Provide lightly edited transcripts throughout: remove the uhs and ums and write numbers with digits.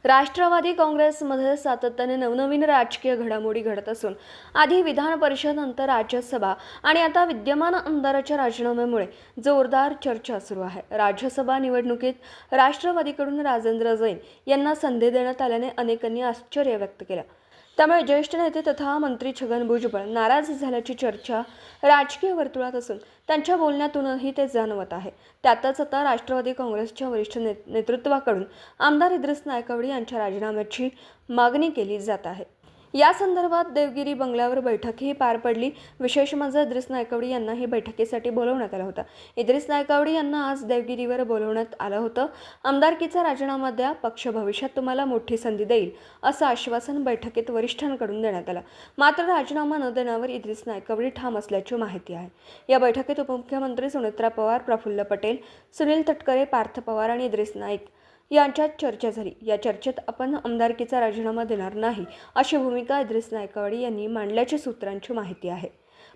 राष्ट्रवादी काँग्रेसमध्ये सातत्याने नवनवीन राजकीय घडामोडी घडत असून आधी विधान परिषद, नंतर राज्यसभा आणि आता विद्यमान आमदाराच्या राजीनाम्यामुळे जोरदार चर्चा सुरू आहे। राज्यसभा निवडणुकीत राष्ट्रवादीकडून राजेंद्र जैन यांना संधी देण्यात आल्याने अनेकांनी आश्चर्य व्यक्त केलं। त्यामुळे ज्येष्ठ नेते तथा मंत्री छगन भुजबळ नाराज झाल्याची चर्चा राजकीय वर्तुळात असून त्यांच्या बोलण्यातूनही ते जाणवत आहे। त्यातच आता राष्ट्रवादी काँग्रेसच्या वरिष्ठ नेतृत्वाकडून आमदार इद्रिस नायकवडी यांच्या राजीनाम्याची मागणी केली जात आहे। या संदर्भात देवगिरी बंगल्यावर बैठकही पार पडली। विशेष म्हणजे इद्रिस नायकवडी यांना ही बैठकीसाठी बोलवण्यात आलं होतं। इद्रिस नायकवडी यांना आज देवगिरीवर बोलवण्यात आलं होतं। आमदारकीचा राजीनामा द्या, पक्ष भविष्यात तुम्हाला मोठी संधी देईल असं आश्वासन बैठकीत वरिष्ठांकडून देण्यात आलं। मात्र राजीनामा न देण्यावर इद्रिस नायकवडी ठाम असल्याची माहिती आहे। या बैठकीत उपमुख्यमंत्री सुनेत्रा पवार, प्रफुल्ल पटेल, सुनील तटकरे, पार्थ पवार आणि इद्रिस नाईक यांच्यात चर्चा झाली। या चर्चेत आपण आमदारकीचा राजीनामा देणार नाही अशी भूमिका इद्रिस नायकवडी यांनी मांडल्याची सूत्रांची माहिती आहे।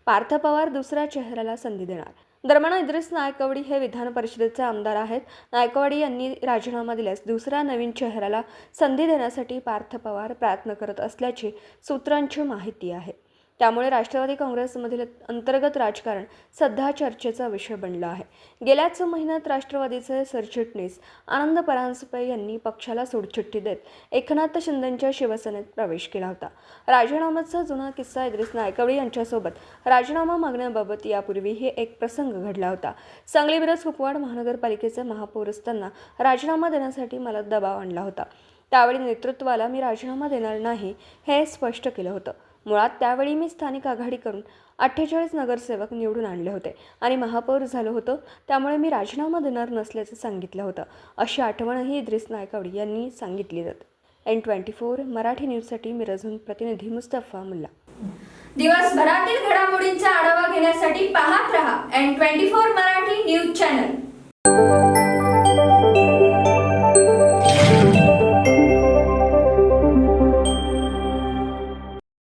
पार्थ पवार दुसऱ्या चेहऱ्याला संधी देणार। दरम्यान इद्रिस नायकवडी हे विधान परिषदेचे आमदार आहेत। नायकवडी यांनी राजीनामा दिल्यास दुसऱ्या नवीन चेहऱ्याला संधी देण्यासाठी पार्थ पवार प्रयत्न करत असल्याची सूत्रांची माहिती आहे। त्यामुळे राष्ट्रवादी काँग्रेसमधील अंतर्गत राजकारण सध्या चर्चेचा विषय बनला आहे। गेल्याच महिन्यात राष्ट्रवादीचे सरचिटणीस आनंद परांजपे यांनी पक्षाला सोडचिठ्ठी देत एकनाथ शिंदेंच्या शिवसेनेत प्रवेश केला होता। राजीनाम्याचा जुना किस्सा इद्रिस नायकवडी यांच्यासोबत राजीनामा मागण्याबाबत यापूर्वीही एक प्रसंग घडला होता। सांगली मिरज कुपवाड महानगरपालिकेचे महापौर असताना राजीनामा देण्यासाठी मला दबाव आणला होता। त्यावेळी नेतृत्वाला मी राजीनामा देणार नाही हे स्पष्ट केलं होतं। मुळात त्यावेळी मी स्थानिक आघाडी करून 48 नगरसेवक निवडून आणले होते आणि महापौर झालो होतो। त्यामुळे मी राजीनामा देणार नसल्याचं सांगितलं होतं, अशी आठवणही इद्रिस नायकवडी यांनी सांगितली जाते। N24 मराठी न्यूजसाठी मिरजहून प्रतिनिधी मुस्तफा मुल्ला। दिवसभरातील घडामोडींचा आढावा घेण्यासाठी पाहत रहा N24 मराठी न्यूज चॅनल।